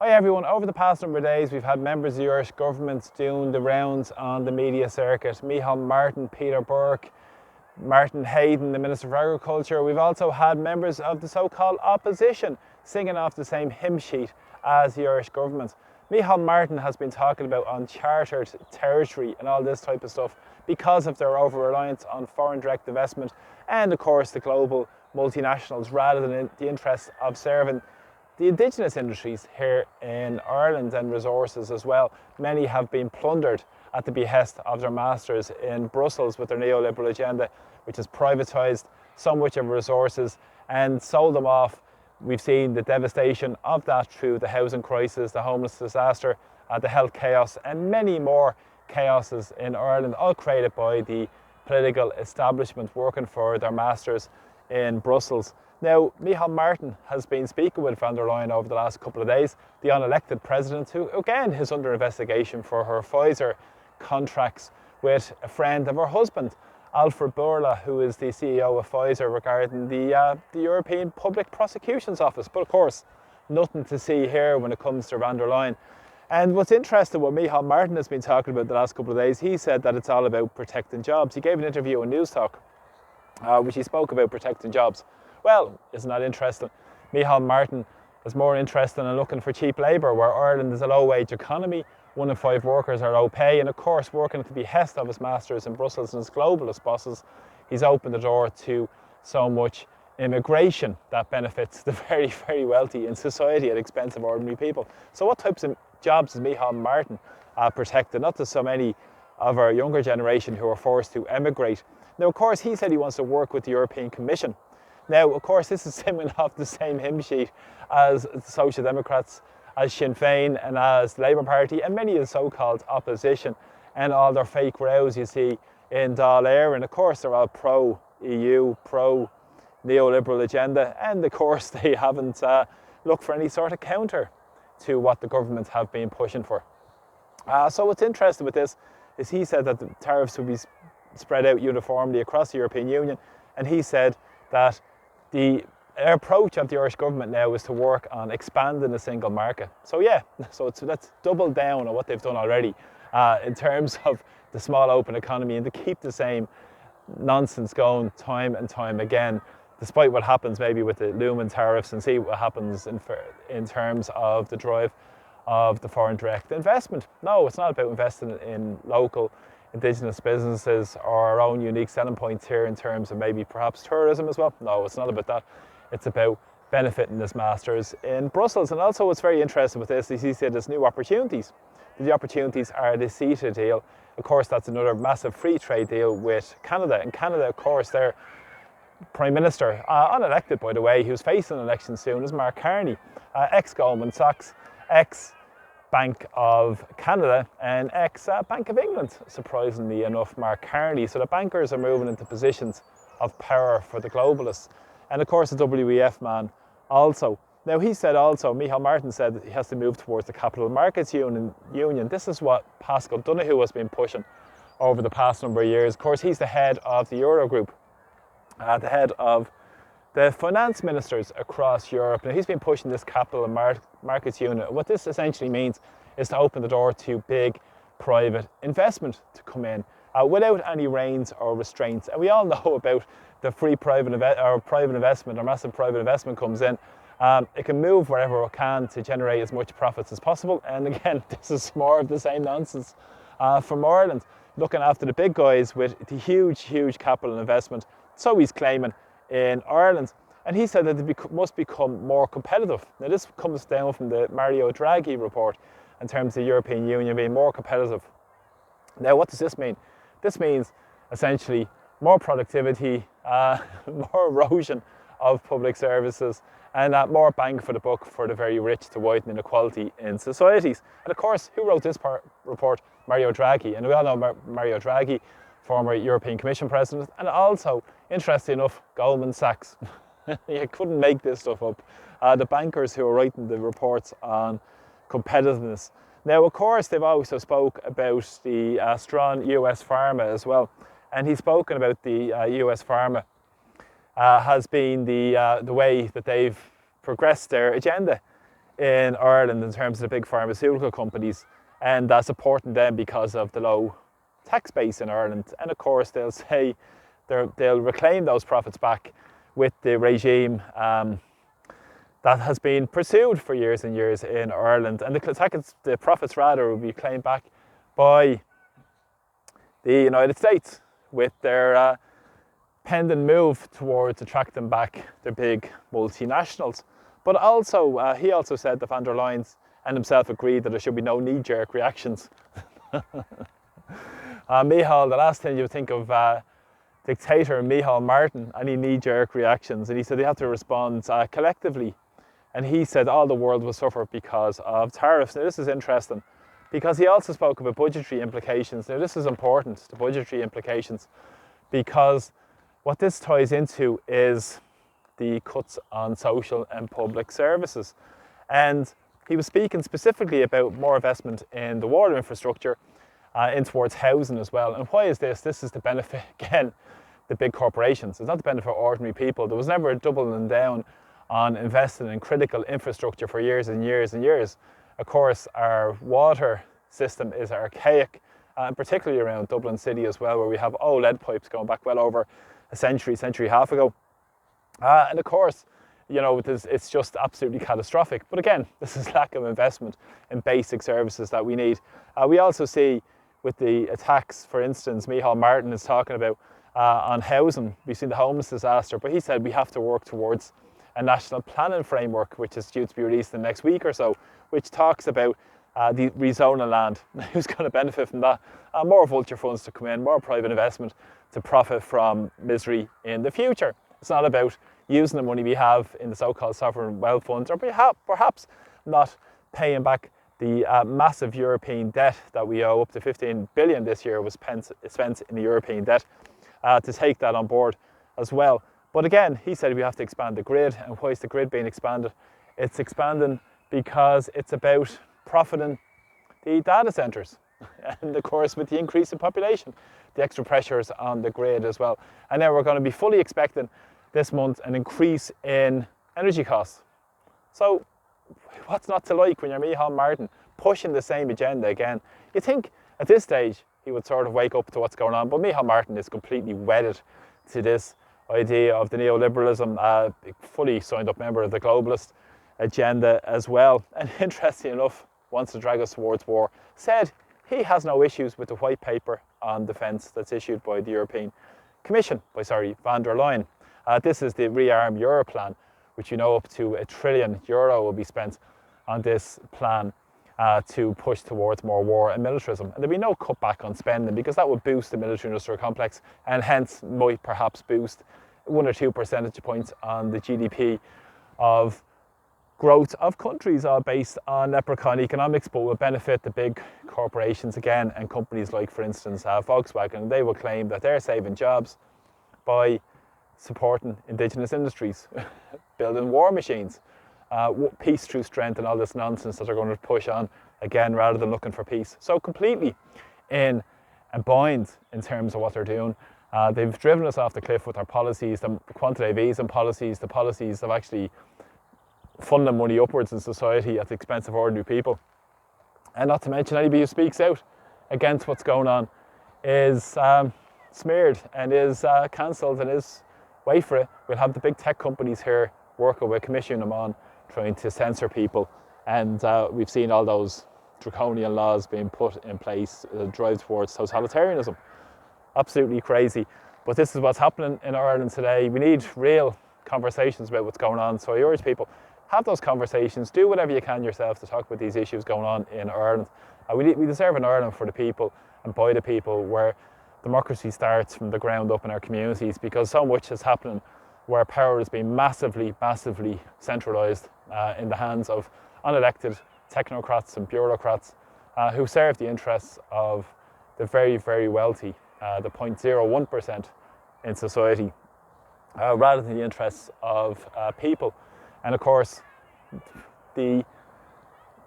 Hi everyone, over the past number of days we've had members of the Irish government doing the rounds on the media circuit. Micheál Martin, Peter Burke, Martin Hayden, the Minister for Agriculture. We've also had members of the so-called opposition singing off the same hymn sheet as the Irish government. Micheál Martin has been talking about uncharted territory and all this type of stuff because of their over-reliance on foreign direct investment and of course the global multinationals rather than the interests of serving the indigenous industries here in Ireland and resources as well. Many have been plundered at the behest of their masters in Brussels with their neoliberal agenda, which has privatised so much of resources and sold them off. We've seen the devastation of that through the housing crisis, the homeless disaster, the health chaos and many more chaoses in Ireland, all created by the political establishment working for their masters in Brussels. Now, Micheál Martin has been speaking with von der Leyen over the last couple of days, the unelected president, who again is under investigation for her Pfizer contracts with a friend of her husband, Alfred Bourla, who is the CEO of Pfizer, regarding the European Public Prosecutions Office. But of course, nothing to see here when it comes to von der Leyen. And what's interesting, what Micheál Martin has been talking about the last couple of days, he said that it's all about protecting jobs. He gave an interview on News Talk, which he spoke about protecting jobs. Well, isn't that interesting? Micheál Martin is more interested in looking for cheap labour, where Ireland is a low-wage economy, 1 in 5 workers are low pay, and of course working at the behest of his masters in Brussels and his globalist bosses, he's opened the door to so much immigration that benefits the very, very wealthy in society at the expense of ordinary people. So what types of jobs is Micheál Martin protecting? Not just so many of our younger generation who are forced to emigrate. Now, of course, he said he wants to work with the European Commission. Now, of course, this is singing off the same hymn sheet as the Social Democrats, as Sinn Féin and as the Labour Party and many of the so-called opposition and all their fake rows you see in Dáil Éireann. And of course, they're all pro-EU, pro-neoliberal agenda, and of course they haven't looked for any sort of counter to what the governments have been pushing for. So what's interesting with this is he said that the tariffs would be spread out uniformly across the European Union, and he said that the approach of the Irish government now is to work on expanding the single market. So yeah, let's double down on what they've done already in terms of the small open economy and to keep the same nonsense going time and time again, despite what happens maybe with the looming tariffs, and see what happens in terms of the drive of the foreign direct investment. No, it's not about investing in local indigenous businesses or our own unique selling points here in terms of maybe perhaps tourism as well. No, it's not about that. It's about benefiting his masters in Brussels. And also what's very interesting with this is he said there's new opportunities. The opportunities are the CETA deal. Of course, that's another massive free trade deal with Canada. And Canada, of course, their Prime Minister, unelected by the way, who's facing an election soon, is Mark Carney, ex-Goldman Sachs, ex-Bank of Canada and ex-Bank of England, surprisingly enough, Mark Carney. So the bankers are moving into positions of power for the globalists. And of course the WEF man also. Now he said also, Micheál Martin said that he has to move towards the Capital Markets Union. This is what Pascal Donoghue has been pushing over the past number of years. Of course, he's the head of the Eurogroup, the head of the finance ministers across Europe. Now he's been pushing this Capital Markets Union. What this essentially means is to open the door to big private investment to come in without any reins or restraints. And we all know about the free private investment or massive private investment comes in. It can move wherever it can to generate as much profits as possible. And again, this is more of the same nonsense from Ireland, looking after the big guys with the huge capital investment. So he's claiming in Ireland. And he said that they must become more competitive. Now this comes down from the Mario Draghi report in terms of the European Union being more competitive. Now what does this mean? This means essentially more productivity, more erosion of public services, and more bang for the buck for the very rich to widen inequality in societies. And of course, who wrote this report? Mario Draghi. And we all know Mario Draghi, former European Commission President, and also, interesting enough, Goldman Sachs. You couldn't make this stuff up. The bankers who are writing the reports on competitiveness. Now, of course, they've also spoke about the strong US pharma as well. And he's spoken about the US pharma has been the way that they've progressed their agenda in Ireland in terms of the big pharmaceutical companies, and that's supporting them because of the low tax base in Ireland. And of course they'll say they'll reclaim those profits back with the regime that has been pursued for years and years in Ireland, and the profits rather will be claimed back by the United States with their pending move towards attracting back their big multinationals. But also, he also said that von der Leyen and himself agreed that there should be no knee-jerk reactions. Micheál, the last thing you would think of dictator Micheál Martin, any knee-jerk reactions, and he said they have to respond collectively. And he said all the world will suffer because of tariffs. Now this is interesting, because he also spoke about budgetary implications. Now this is important, the budgetary implications, because what this ties into is the cuts on social and public services. And he was speaking specifically about more investment in the water infrastructure, in towards housing as well. And why is this? This is the benefit, again, the big corporations. It's not the benefit of ordinary people. There was never a doubling down on investing in critical infrastructure for years and years and years. Of course, our water system is archaic, particularly around Dublin City as well, where we have old lead pipes going back well over a century and a half ago. And of course, it's just absolutely catastrophic. But again, this is lack of investment in basic services that we need. We also see with the attacks, for instance, Micheál Martin is talking about on housing. We've seen the homeless disaster, but he said we have to work towards a national planning framework, which is due to be released in the next week or so, which talks about the rezoning land. Who's going to benefit from that? More vulture funds to come in, more private investment to profit from misery in the future. It's not about using the money we have in the so-called sovereign wealth funds, or perhaps not paying back the massive European debt that we owe. Up to 15 billion this year was spent in the European debt, to take that on board as well. But again, he said we have to expand the grid. And why is the grid being expanded? It's expanding because it's about profiting the data centres. And of course, with the increase in population, the extra pressures on the grid as well. And now we're going to be fully expecting this month an increase in energy costs. So what's not to like when you're Micheál Martin pushing the same agenda again? You think at this stage he would sort of wake up to what's going on, but Micheál Martin is completely wedded to this idea of the neoliberalism, a fully signed up member of the globalist agenda as well. And interestingly enough, wants to drag us towards war. Said he has no issues with the white paper on defence that's issued by the European Commission, von der Leyen. This is the Rearm Euro plan, which up to €1 trillion will be spent on this plan to push towards more war and militarism. And there'll be no cutback on spending, because that would boost the military industrial complex and hence might perhaps boost 1 or 2 percentage points on the GDP of growth of countries, all based on leprechaun economics, but will benefit the big corporations again, and companies like, for instance, Volkswagen. They will claim that they're saving jobs by supporting indigenous industries, building war machines, peace through strength, and all this nonsense that they're going to push on again, rather than looking for peace. So completely in a bind in terms of what they're doing. They've driven us off the cliff with their policies, the quantitative easing policies, the policies of actually funding money upwards in society at the expense of ordinary people. And not to mention, anybody who speaks out against what's going on is smeared and is cancelled and is, wait for it, we'll have the big tech companies here working with, commissioning them on, trying to censor people. And we've seen all those draconian laws being put in place that drive towards totalitarianism. Absolutely crazy. But this is what's happening in Ireland today. We need real conversations about what's going on. So I urge people, have those conversations, do whatever you can yourself to talk about these issues going on in Ireland. We deserve an Ireland for the people and by the people, where democracy starts from the ground up in our communities, because so much is happening where power is being massively centralised in the hands of unelected technocrats and bureaucrats who serve the interests of the very, very wealthy, the 0.01% in society, rather than the interests of people. And of course, the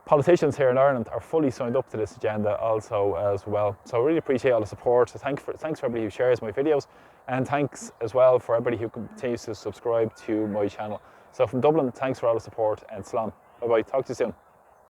politicians here in Ireland are fully signed up to this agenda also as well. So I really appreciate all the support. So thanks for everybody who shares my videos, and thanks as well for everybody who continues to subscribe to my channel. So from Dublin, thanks for all the support, and slán. Bye bye. Talk to you soon.